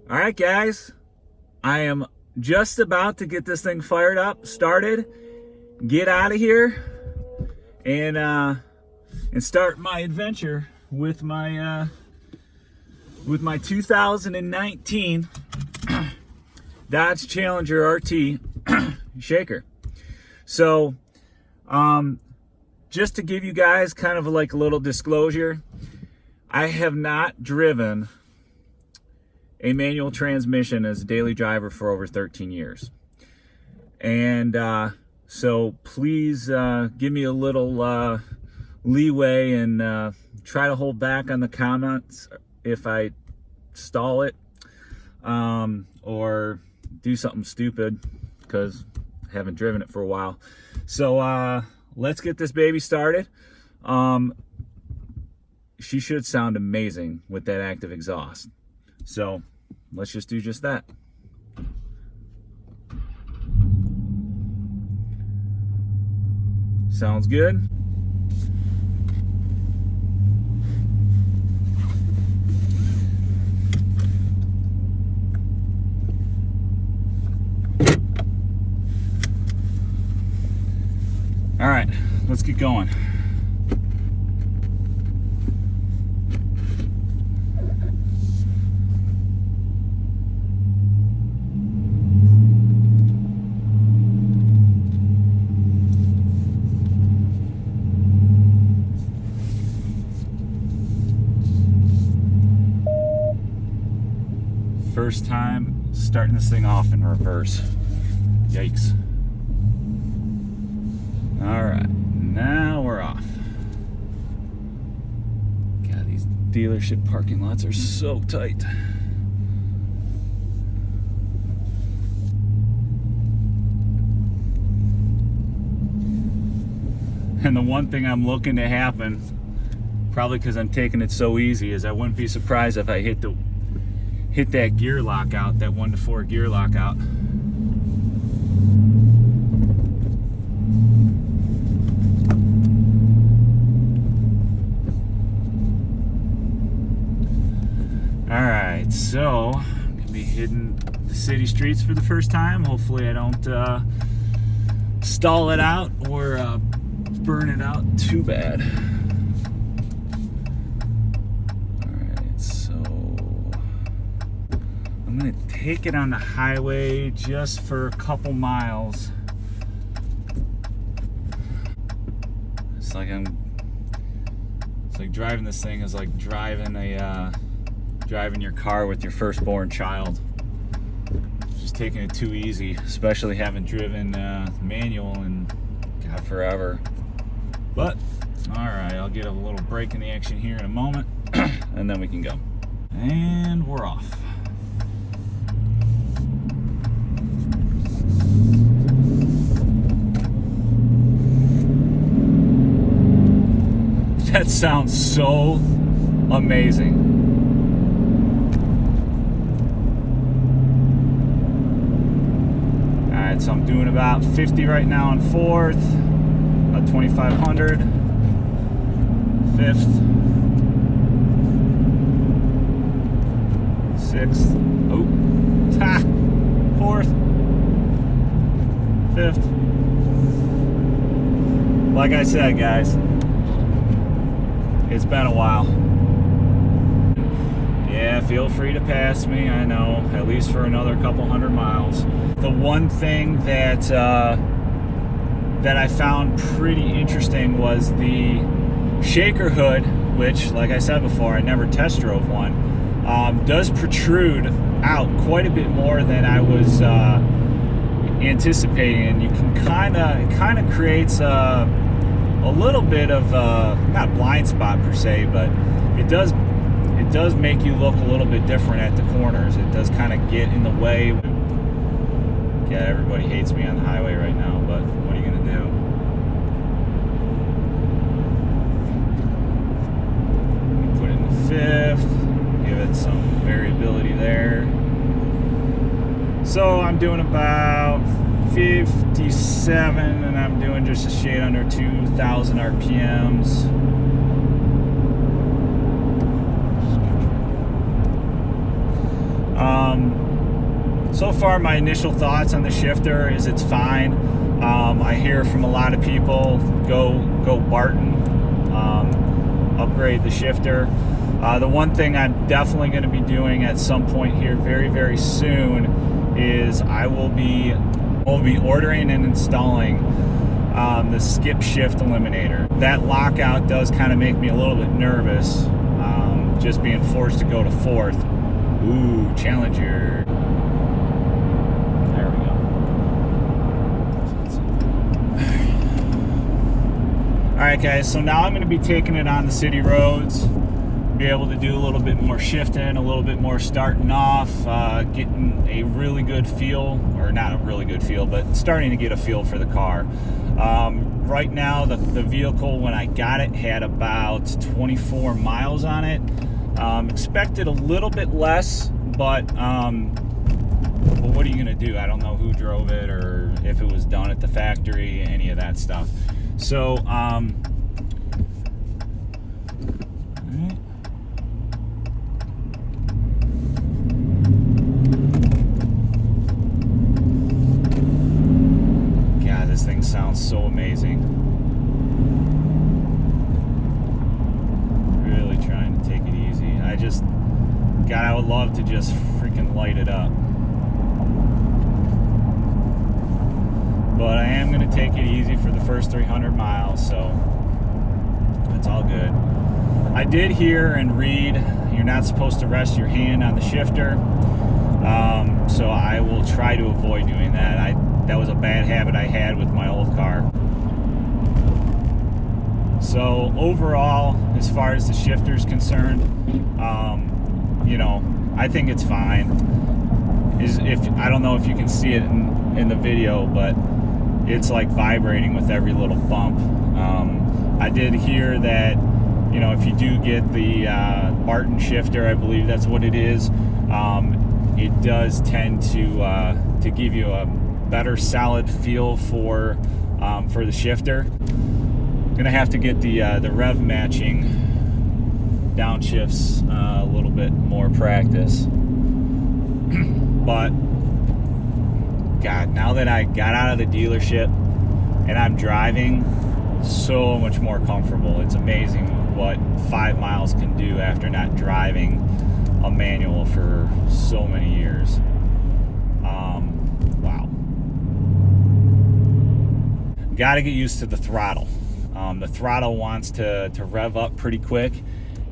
All right, guys, I am just about to get this thing fired up, started, get out of here, and start my adventure with my 2019 Dodge Challenger RT shaker. So, just to give you guys kind of like a little disclosure, I have not driven a manual transmission as a daily driver for over 13 years. And so please give me a little leeway and try to hold back on the comments if I stall it or do something stupid, because I haven't driven it for a while. So let's get this baby started. She should sound amazing with that active exhaust. So let's just do just that. Sounds good. All right, let's get going. First time starting this thing off in reverse. Yikes. All right, now we're off. God, these dealership parking lots are so tight. And the one thing I'm looking to happen, probably because I'm taking it so easy, is I wouldn't be surprised if I hit that gear lockout, that 1-to-4 gear lockout. Alright, so I'm gonna be hitting the city streets for the first time. Hopefully I don't stall it out or burn it out too bad. Alright, so I'm gonna take it on the highway just for a couple miles. It's like driving this thing is like driving your car with your firstborn child. Just taking it too easy, especially having driven manual in God forever. But all right, I'll get a little break in the action here in a moment, and then we can go. And we're off. That sounds so amazing. Alright, so I'm doing about 50 right now on 4th, about 2,500, 5th, 6th, oh, 4th, 5th. Like I said, guys, it's been a while. Yeah, feel free to pass me, I know, at least for another couple hundred miles. The one thing that I found pretty interesting was the shaker hood, which, like I said before, I never test drove one, does protrude out quite a bit more than I was anticipating, and you can it kind of creates a little bit of not blind spot per se, but it does make you look a little bit different at the corners. It does kind of get in the way. Yeah, everybody hates me on the highway right now, but what are you gonna do? Put it in the 5th, give it some variability there. So I'm doing about 57, and I'm doing just a shade under 2,000 RPMs. So far, my initial thoughts on the shifter is it's fine. I hear from a lot of people, go Barton, upgrade the shifter. The one thing I'm definitely going to be doing at some point here very, very soon is I will be ordering and installing the skip shift eliminator. That lockout does kind of make me a little bit nervous, just being forced to go to fourth. Ooh, Challenger. There we go. All right, guys, so now I'm going to be taking it on the city roads, be able to do a little bit more shifting, a little bit more starting off, getting a really good feel, or not a really good feel, but starting to get a feel for the car. Right now, the vehicle, when I got it, had about 24 miles on it. Expected a little bit less, but what are you going to do? I don't know who drove it or if it was done at the factory, any of that stuff. So, God, this thing sounds so amazing. Really trying to take it easy. God, I would love to just freaking light it up. But I am going to take it easy for the first 300 miles, so it's all good. I did hear and read you're not supposed to rest your hand on the shifter, so I will try to avoid doing that. That was a bad habit I had with my old car. So overall, as far as the shifter is concerned, you know, I think it's fine. I don't know if you can see it in the video, but it's like vibrating with every little bump. I did hear that, you know, if you do get the Barton shifter, I believe that's what it is, it does tend to give you a better solid feel for the shifter. Gonna have to get the rev matching downshifts a little bit more practice. But God, now that I got out of the dealership and I'm driving, so much more comfortable. It's amazing what 5 miles can do after not driving a manual for so many years. Wow. Got to get used to the throttle. The throttle wants to rev up pretty quick,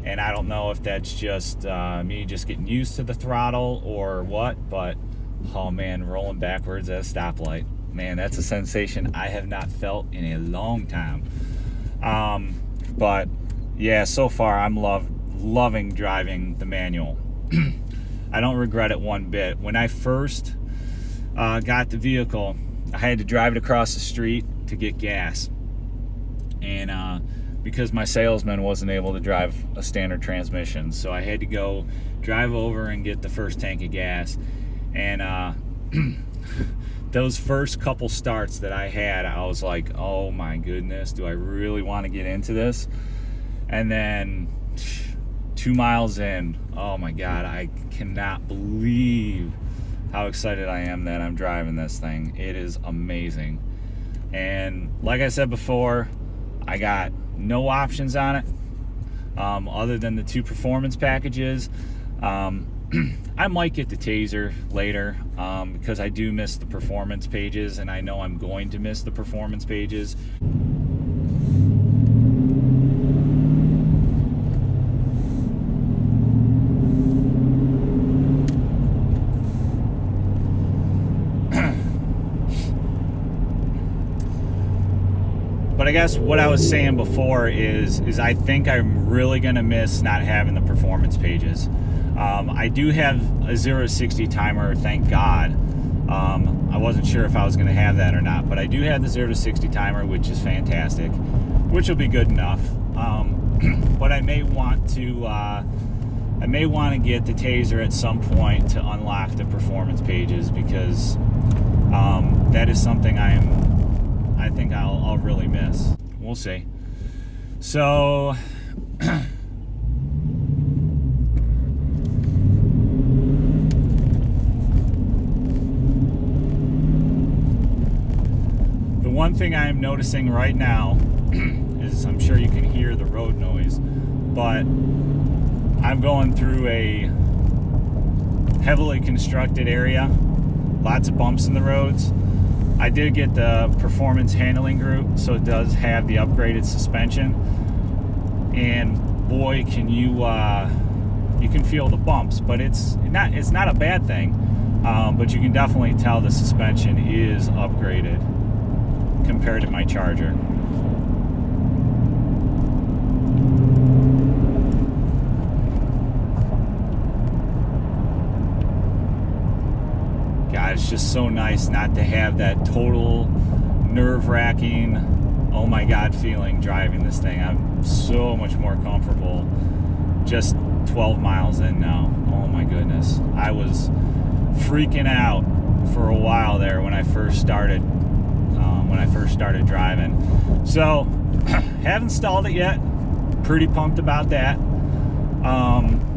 and I don't know if that's just me just getting used to the throttle or what, but oh man, rolling backwards at a stoplight, man, that's a sensation I have not felt in a long time. But yeah, so far I'm loving driving the manual. I don't regret it one bit. When I first got the vehicle, I had to drive it across the street to get gas, and because my salesman wasn't able to drive a standard transmission, so I had to go drive over and get the first tank of gas. And those first couple starts that I had, I was like, oh my goodness, do I really want to get into this? And then 2 miles in, oh my God, I cannot believe how excited I am that I'm driving this thing. It is amazing. And like I said before, I got no options on it other than the 2 performance packages. I might get the Taser later because I do miss the performance pages, and I know I'm going to miss the performance pages. But I guess what I was saying before is I think I'm really going to miss not having the performance pages. I do have a 0-60 timer, thank God. I wasn't sure if I was going to have that or not, but I do have the 0-60 timer, which is fantastic, which will be good enough. But I may want to get the Taser at some point to unlock the performance pages, because that is something I think I'll really miss. We'll see. So one thing I'm noticing right now is, I'm sure you can hear the road noise, but I'm going through a heavily constructed area, lots of bumps in the roads. I did get the performance handling group, so it does have the upgraded suspension, and boy, can you can feel the bumps, but it's not a bad thing. But you can definitely tell the suspension is upgraded compared to my Charger. God, it's just so nice not to have that total nerve-wracking, oh my God feeling driving this thing. I'm so much more comfortable just 12 miles in now. Oh my goodness. I was freaking out for a while there when I first started driving. So haven't installed it yet. Pretty pumped about that. Man,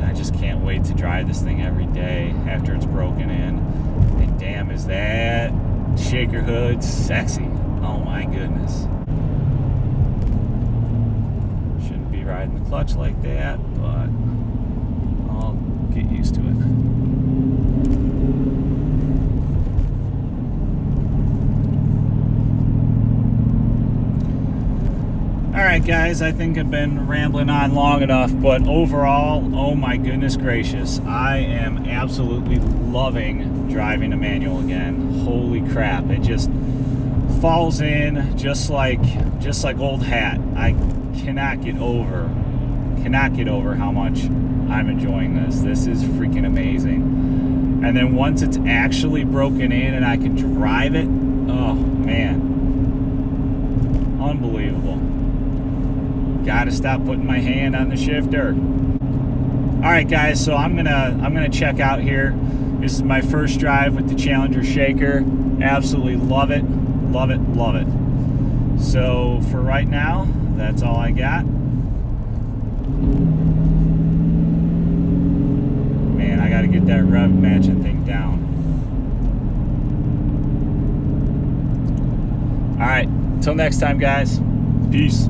I just can't wait to drive this thing every day after it's broken in. And damn, is that shaker hood sexy. Oh my goodness. Shouldn't be riding the clutch like that, but I'll get used to it. Alright guys, I think I've been rambling on long enough, but overall, oh my goodness gracious, I am absolutely loving driving a manual again. Holy crap, it just falls in just like old hat. I cannot get over how much I'm enjoying this. This is freaking amazing. And then once it's actually broken in and I can drive it, oh man, unbelievable. Gotta stop putting my hand on the shifter. All right guys, so I'm gonna check out here. This is my first drive with the Challenger shaker. Absolutely love it, love it, love it. So for right now, that's all I got. Man, I gotta get that rev matching thing down. All right, till next time guys, peace.